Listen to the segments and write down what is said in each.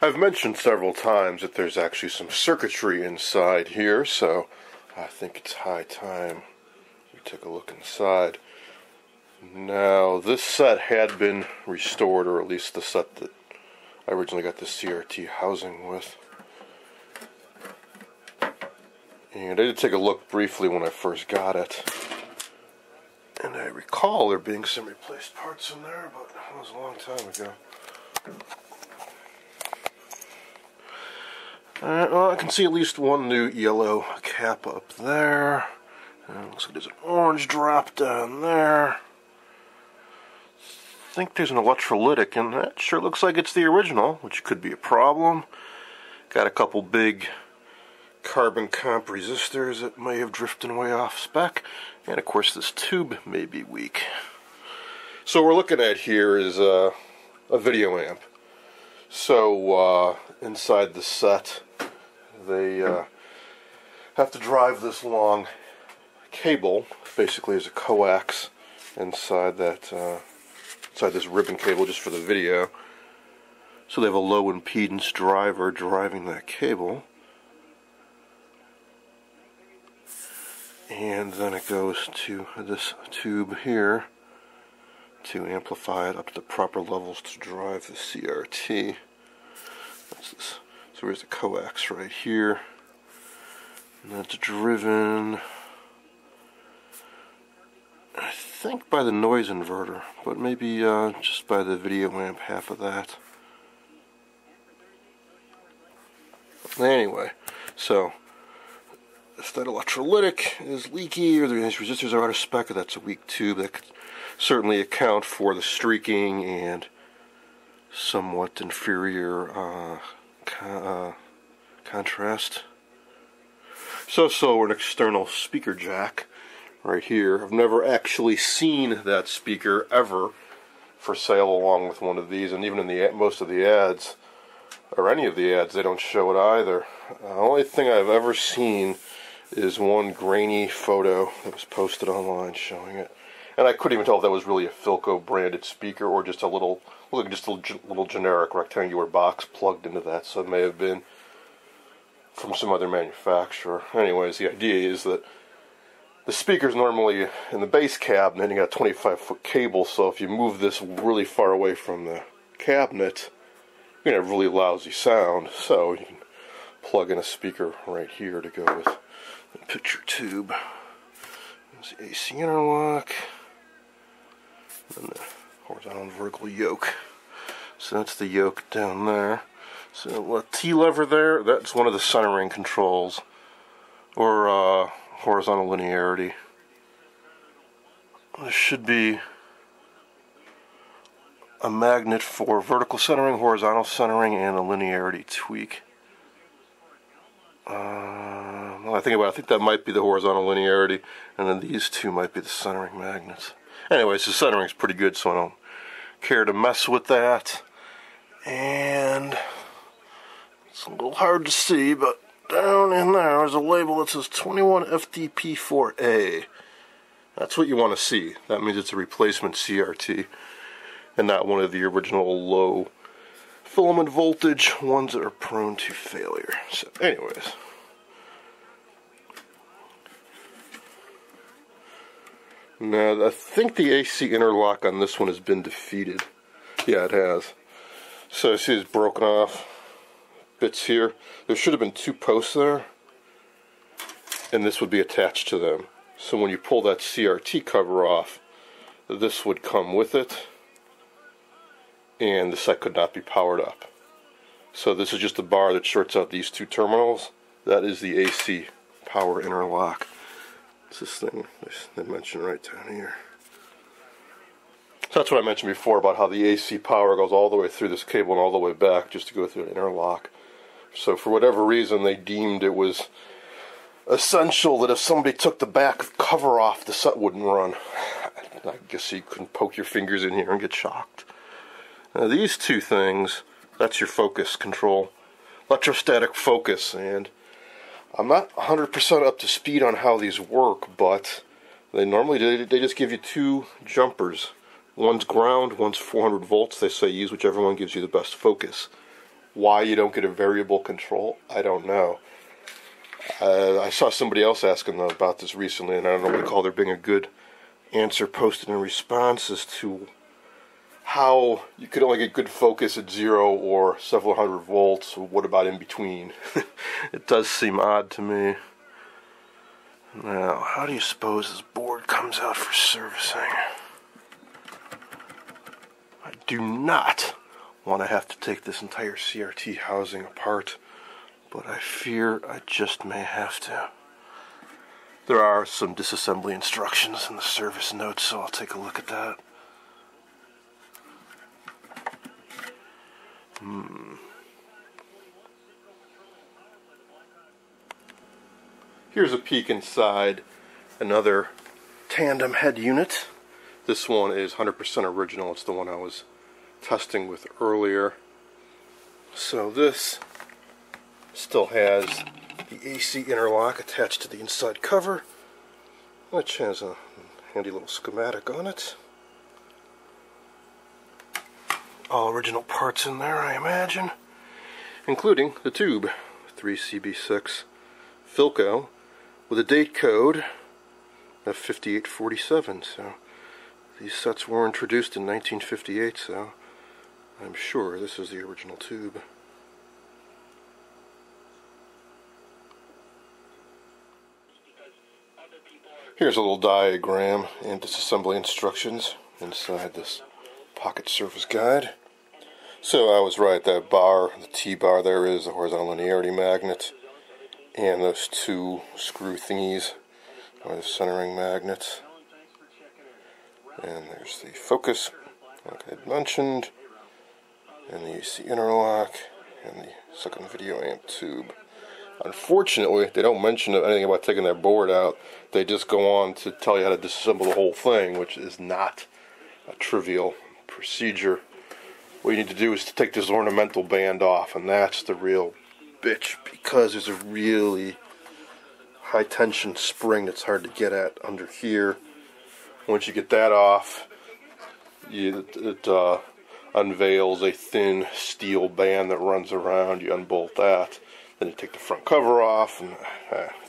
I've mentioned several times that there's actually some circuitry inside here, so I think it's high time we take a look inside. Now, this set had been restored, or at least the set that I originally got the CRT housing with. And I did take a look briefly when I first got it. And I recall there being some replaced parts in there, but that was a long time ago. Well, I can see at least one new yellow cap up there. And it looks like there's an orange drop down there. I think there's an electrolytic, and that sure looks like it's the original, which could be a problem. Got a couple big carbon comp resistors that may have drifted way off spec, and of course this tube may be weak. So what we're looking at here is a video amp. So inside the set, they have to drive this long cable, basically as a coax inside that inside this ribbon cable just for the video. So they have a low impedance driver driving that cable, and then it goes to this tube here to amplify it up to the proper levels to drive the CRT. That's this. So here's the coax right here, and that's driven, I think, by the noise inverter, but maybe just by the video amp, half of that. Anyway, so if that electrolytic is leaky or these resistors are out of spec, or that's a weak tube, that could certainly account for the streaking and somewhat inferior contrast. So an external speaker jack right here. I've never actually seen that speaker ever for sale along with one of these, and even in the most of the ads, or any of the ads, they don't show it either. The only thing I've ever seen is one grainy photo that was posted online showing it, and I couldn't even tell if that was really a Philco branded speaker or just a little generic rectangular box plugged into that. So it may have been from some other manufacturer. Anyways, the idea is that the speaker's normally in the base cabinet, and you got a 25-foot cable, so if you move this really far away from the cabinet, you're going to have really lousy sound. So you can plug in a speaker right here to go with the picture tube. There's the AC interlock, and the horizontal and vertical yoke. So that's the yoke down there. So a T lever there, that's one of the centering controls, or horizontal linearity. There should be a magnet for vertical centering, horizontal centering, and a linearity tweak. Well, I think that might be the horizontal linearity, and then these two might be the centering magnets. Anyways, the centering's pretty good, so I don't care to mess with that. And it's a little hard to see, but down in there's a label that says 21FDP4A. That's what you want to see. That means it's a replacement CRT and not one of the original low filament voltage ones that are prone to failure. So anyways, now I think the AC interlock on this one has been defeated. Yeah, it has. So see, it's broken off bits here. There should have been two posts there, and this would be attached to them. So when you pull that CRT cover off, this would come with it, and the set could not be powered up. So this is just a bar that shorts out these two terminals. That is the AC power interlock. It's this thing they mentioned right down here. So that's what I mentioned before about how the AC power goes all the way through this cable and all the way back just to go through an interlock. So for whatever reason, they deemed it was essential that if somebody took the back cover off, the set wouldn't run. I guess you couldn't poke your fingers in here and get shocked. Now these two things, that's your focus control, electrostatic focus, and I'm not 100% up to speed on how these work, but they just give you two jumpers. One's ground, one's 400 volts. They say use whichever one gives you the best focus. Why you don't get a variable control, I don't know. I saw somebody else asking about this recently, and I don't recall there being a good answer posted in response as to how you could only get good focus at 0 or several hundred volts. What about in between? It does seem odd to me. Now, how do you suppose this board comes out for servicing? I do not want to have to take this entire CRT housing apart, but I fear I just may have to. There are some disassembly instructions in the service notes, so I'll take a look at that. Here's a peek inside another tandem head unit. This one is 100% original. It's the one I was testing with earlier. So this still has the AC interlock attached to the inside cover, which has a handy little schematic on it. All original parts in there, I imagine, including the tube, 3CB6 Philco, with a date code of 5847. So these sets were introduced in 1958, so I'm sure this is the original tube. Here's a little diagram and disassembly instructions inside this pocket surface guide. So I was right, that bar, the T-bar there, is the horizontal linearity magnet, and those two screw thingies are the centering magnets. And there's the focus, like I mentioned, and the AC interlock, and the second video amp tube. Unfortunately, they don't mention anything about taking that board out. They just go on to tell you how to disassemble the whole thing, which is not a trivial procedure. What you need to do is to take this ornamental band off, and that's the real bitch, because there's a really high tension spring that's hard to get at under here. Once you get that off, it unveils a thin steel band that runs around. You unbolt that, then you take the front cover off, and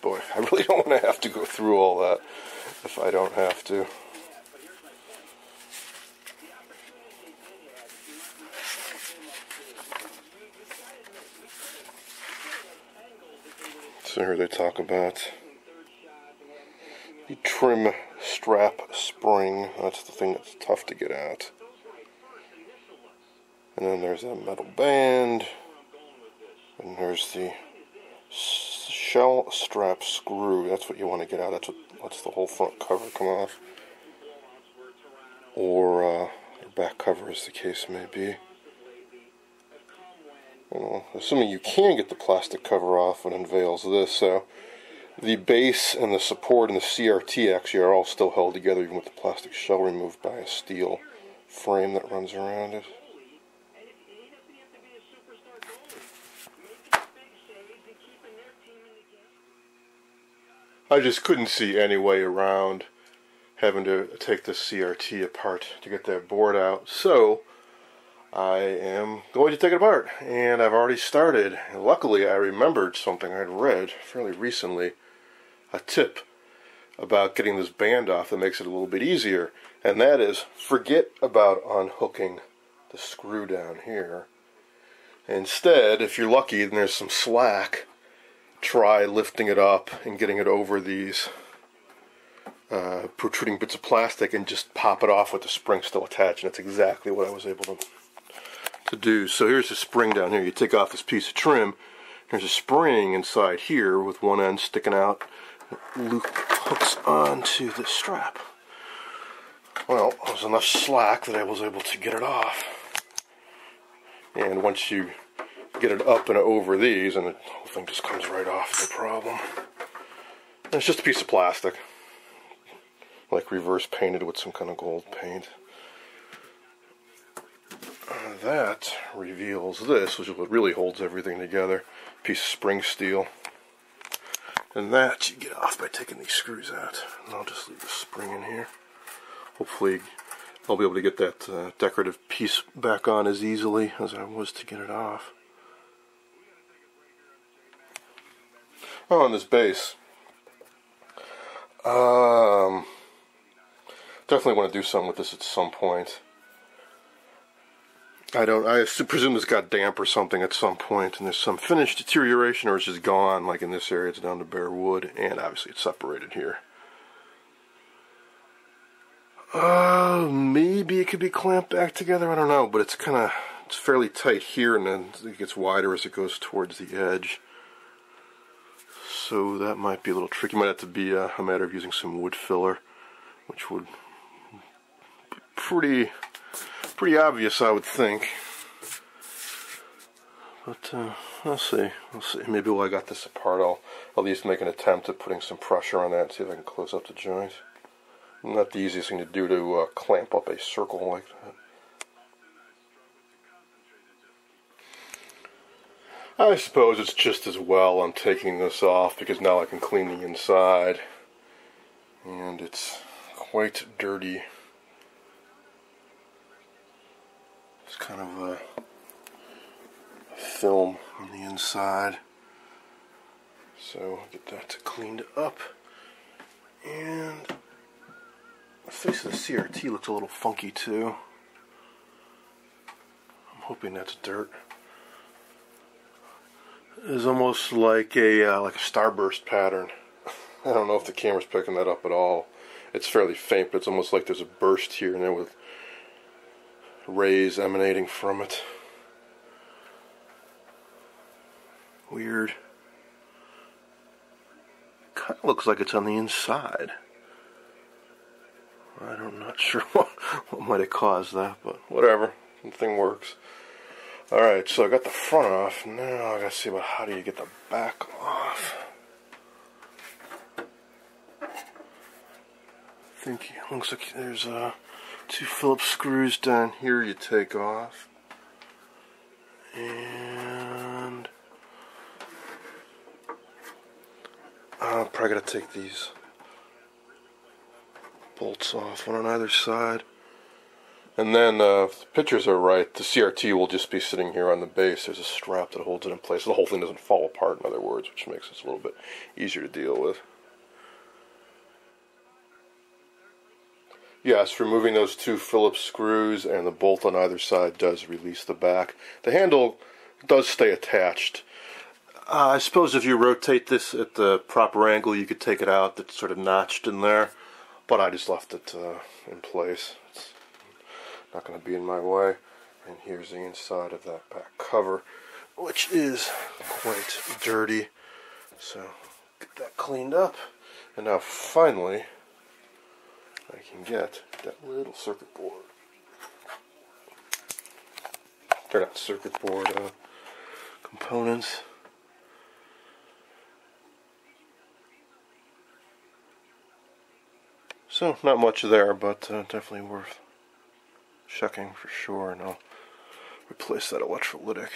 boy, I really don't want to have to go through all that if I don't have to. So here they talk about the trim strap spring. That's the thing that's tough to get out. And then there's that metal band. And there's the shell strap screw. That's what you want to get out. That's what lets the whole front cover come off. Or back cover, as the case may be. Well, assuming you can get the plastic cover off, it unveils this. So the base and the support and the CRT actually are all still held together, even with the plastic shell removed by a steel frame that runs around it. I just couldn't see any way around having to take the CRT apart to get that board out, so I am going to take it apart, and I've already started. Luckily, I remembered something I'd read fairly recently, a tip about getting this band off that makes it a little bit easier, and that is, forget about unhooking the screw down here. Instead, if you're lucky and there's some slack, try lifting it up and getting it over these protruding bits of plastic and just pop it off with the spring still attached, and that's exactly what I was able to do. So here's the spring down here. You take off this piece of trim, there's a spring inside here with one end sticking out, loop hooks onto the strap. Well, there's enough slack that I was able to get it off, and once you get it up and over these, and the whole thing just comes right off, no problem. And it's just a piece of plastic, like reverse painted with some kind of gold paint. That reveals this, which is what really holds everything together. Piece of spring steel. And that you get off by taking these screws out. And I'll just leave the spring in here. Hopefully I'll be able to get that decorative piece back on as easily as I was to get it off. Oh, and this base. Definitely want to do something with this at some point. I presume this got damp or something at some point, and there's some finished deterioration, or it's just gone. Like in this area, it's down to bare wood, and obviously it's separated here. Maybe it could be clamped back together, I don't know, but it's fairly tight here, and then it gets wider as it goes towards the edge. So that might be a little tricky. Might have to be a matter of using some wood filler, which would be pretty obvious, I would think. But I'll see. Maybe while I got this apart, I'll at least make an attempt at putting some pressure on that and see if I can close up the joint. Not the easiest thing to do to clamp up a circle like that. I suppose it's just as well I'm taking this off, because now I can clean the inside. And it's quite dirty. It's kind of a film on the inside. So I'll get that cleaned up. And the face of the CRT looks a little funky too. I'm hoping that's dirt. It's almost like a starburst pattern. I don't know if the camera's picking that up at all. It's fairly faint, but it's almost like there's a burst here and there with rays emanating from it. Weird. Kind of looks like it's on the inside. I'm not sure what might have caused that, but whatever. The thing works. Alright, so I got the front off. Now I gotta see about how do you get the back off. I think it looks like there's 2 Phillips screws down here you take off. And I'm probably gotta take these bolts off, one on either side. And then, if the pictures are right, the CRT will just be sitting here on the base. There's a strap that holds it in place. The whole thing doesn't fall apart, in other words, which makes this a little bit easier to deal with. Yes, removing those 2 Phillips screws and the bolt on either side does release the back. The handle does stay attached. I suppose if you rotate this at the proper angle, you could take it out. That's sort of notched in there. But I just left it in place. It's not going to be in my way. And here's the inside of that back cover, which is quite dirty. So get that cleaned up. And now finally, I can get that little circuit board. They're not circuit board components. So, not much there, but definitely worth checking for sure, and I'll replace that electrolytic.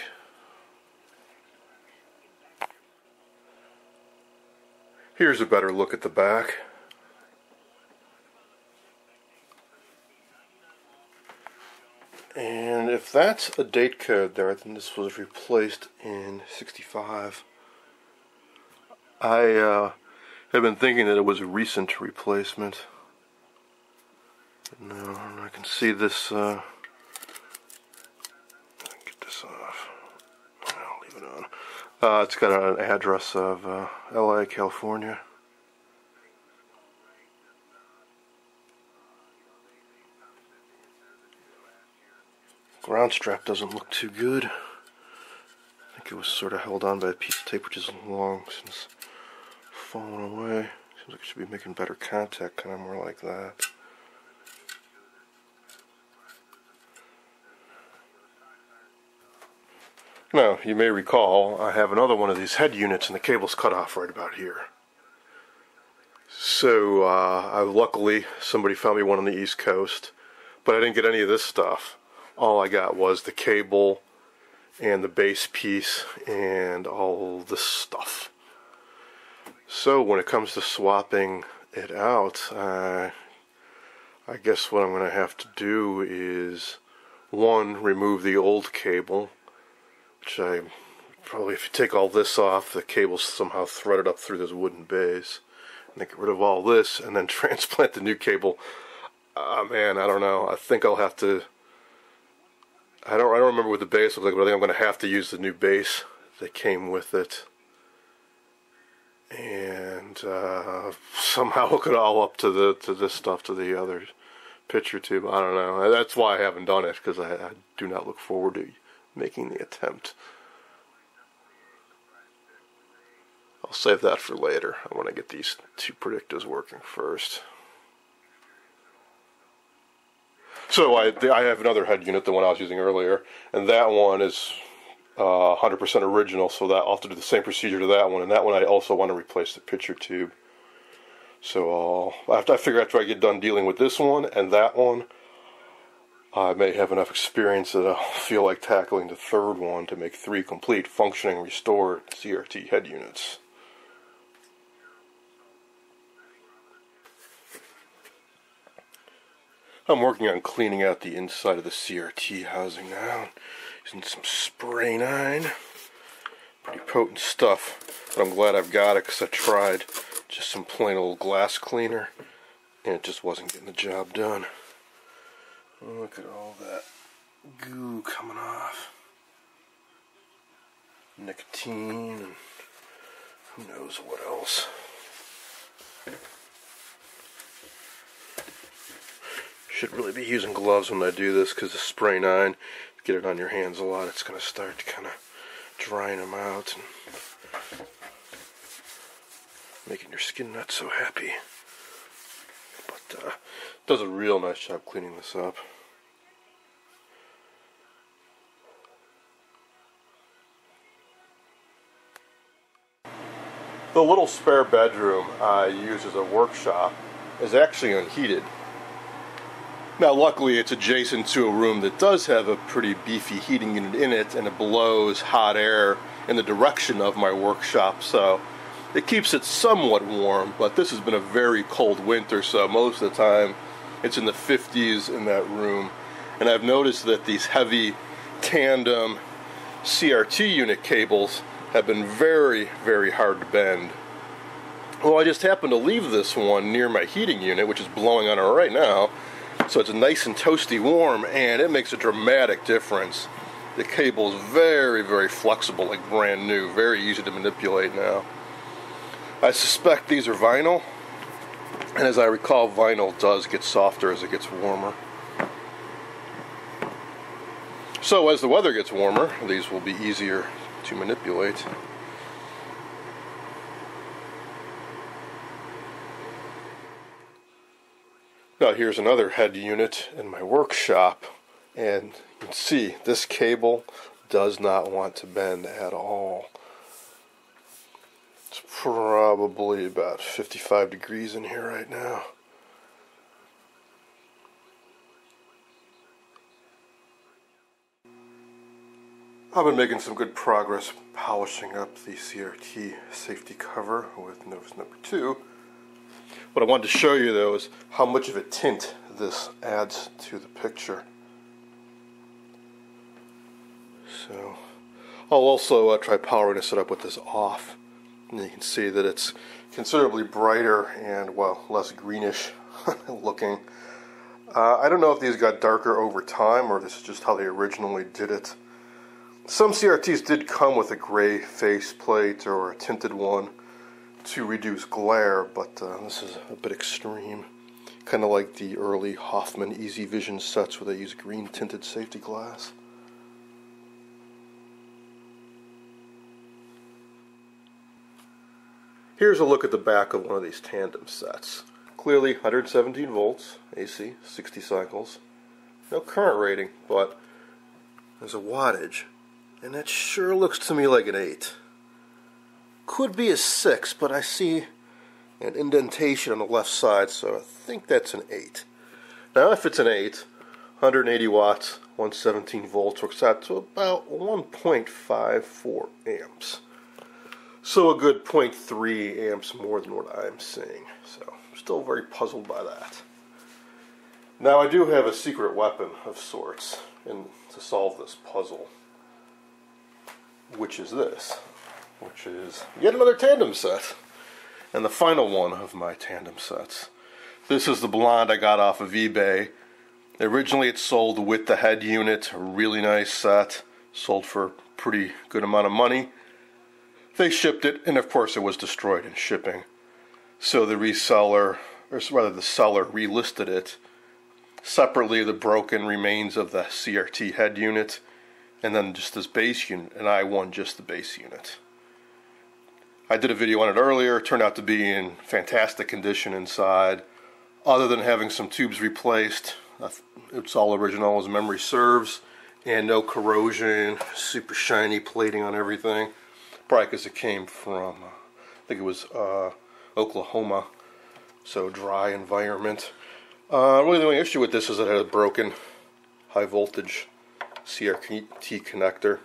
Here's a better look at the back. And if that's a date code there, then this was replaced in '65. I have been thinking that it was a recent replacement. No, I can see this. Get this off. I'll leave it on. It's got an address of LA, California. Ground strap doesn't look too good. I think it was sort of held on by a piece of tape which is long since fallen away. Seems like it should be making better contact, kind of more like that. Now, you may recall, I have another one of these head units and the cable's cut off right about here. So, luckily, somebody found me one on the East Coast, but I didn't get any of this stuff. All I got was the cable and the base piece and all this stuff. So, when it comes to swapping it out, I guess what I'm going to have to do is, one, remove the old cable, which I Probably if you take all this off, the cable's somehow threaded up through this wooden base. And then get rid of all this and then transplant the new cable. Man, I don't know. I think I'll have to... I don't remember what the base looks like, but I think I'm going to have to use the new base that came with it. And somehow hook it all up to this stuff, to the other picture tube. I don't know. That's why I haven't done it, because I do not look forward to making the attempt. I'll save that for later. I want to get these two Predictas working first. So I have another head unit, the one I was using earlier, and that one is 100% original, so that I'll have to do the same procedure to that one, and that one I also want to replace the picture tube. So I figure after I get done dealing with this one and that one, I may have enough experience that I'll feel like tackling the third one to make 3 complete, functioning, restored CRT head units. I'm working on cleaning out the inside of the CRT housing now, using some spray 9. Pretty potent stuff, but I'm glad I've got it because I tried just some plain old glass cleaner and it just wasn't getting the job done. Look at all that goo coming off. Nicotine and who knows what else. Should really be using gloves when I do this because the spray 9, get it on your hands a lot, it's going to start kind of drying them out and making your skin not so happy. But does a real nice job cleaning this up. The little spare bedroom I use as a workshop is actually unheated. Now luckily it's adjacent to a room that does have a pretty beefy heating unit in it, and it blows hot air in the direction of my workshop, so it keeps it somewhat warm. But this has been a very cold winter, so most of the time it's in the 50s in that room. And I've noticed that these heavy tandem CRT unit cables have been very, very hard to bend. Well, I just happened to leave this one near my heating unit, which is blowing on it right now. So it's nice and toasty warm, and it makes a dramatic difference. The cable is very, very flexible, like brand new, very easy to manipulate now. I suspect these are vinyl, and as I recall, vinyl does get softer as it gets warmer. So as the weather gets warmer, these will be easier to manipulate. Now here's another head unit in my workshop, and you can see this cable does not want to bend at all. It's probably about 55 degrees in here right now. I've been making some good progress polishing up the CRT safety cover with notice number 2. What I wanted to show you though is how much of a tint this adds to the picture. So I'll also try powering this up with this off, and you can see that it's considerably brighter and, well, less greenish looking. I don't know if these got darker over time or this is just how they originally did it. Some CRTs did come with a gray faceplate or a tinted one to reduce glare, but this is a bit extreme. Kind of like the early Hoffman Easy Vision sets where they use green tinted safety glass. Here's a look at the back of one of these tandem sets. Clearly 117 volts, AC, 60 cycles. No current rating, but there's a wattage, and that sure looks to me like an 8. Could be a 6, but I see an indentation on the left side, so I think that's an 8. Now if it's an 8, 180 watts, 117 volts works out to about 1.54 amps. So a good 0.3 amps more than what I'm seeing. So I'm still very puzzled by that. Now I do have a secret weapon of sorts to solve this puzzle. which is this, which is yet another tandem set, and the final one of my tandem sets. This is the blonde I got off of eBay. Originally it sold with the head unit, a really nice set, sold for a pretty good amount of money. They shipped it, and of course it was destroyed in shipping. So the reseller, or rather the seller, relisted it separately, the broken remains of the CRT head unit, and then just this base unit, and I won just the base unit. I did a video on it earlier. It turned out to be in fantastic condition inside. Other than having some tubes replaced, it's all original as memory serves, and no corrosion, super shiny plating on everything. Probably because it came from, I think it was Oklahoma, so dry environment. Really the only issue with this is that it had a broken high voltage CRT connector.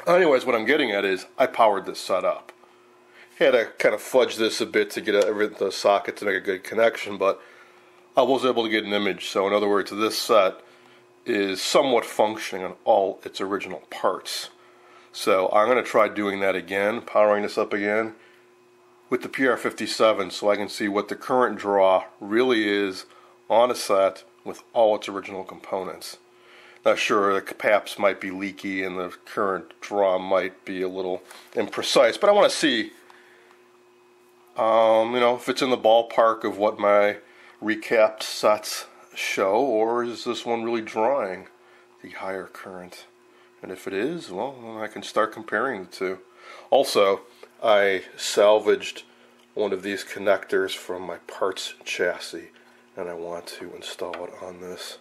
Anyways, what I'm getting at is I powered this set up. Had to kind of fudge this a bit to get the socket to make a good connection, but I was able to get an image. So in other words, this set is somewhat functioning on all its original parts. So I'm going to try doing that again, powering this up again with the PR57, so I can see what the current draw really is on a set with all its original components. Not sure, the caps might be leaky and the current draw might be a little imprecise, but I want to see if it's in the ballpark of what my recapped sets show, or is this one really drawing the higher current? And if it is, well, then I can start comparing the two. Also, I salvaged one of these connectors from my parts chassis, and I want to install it on this.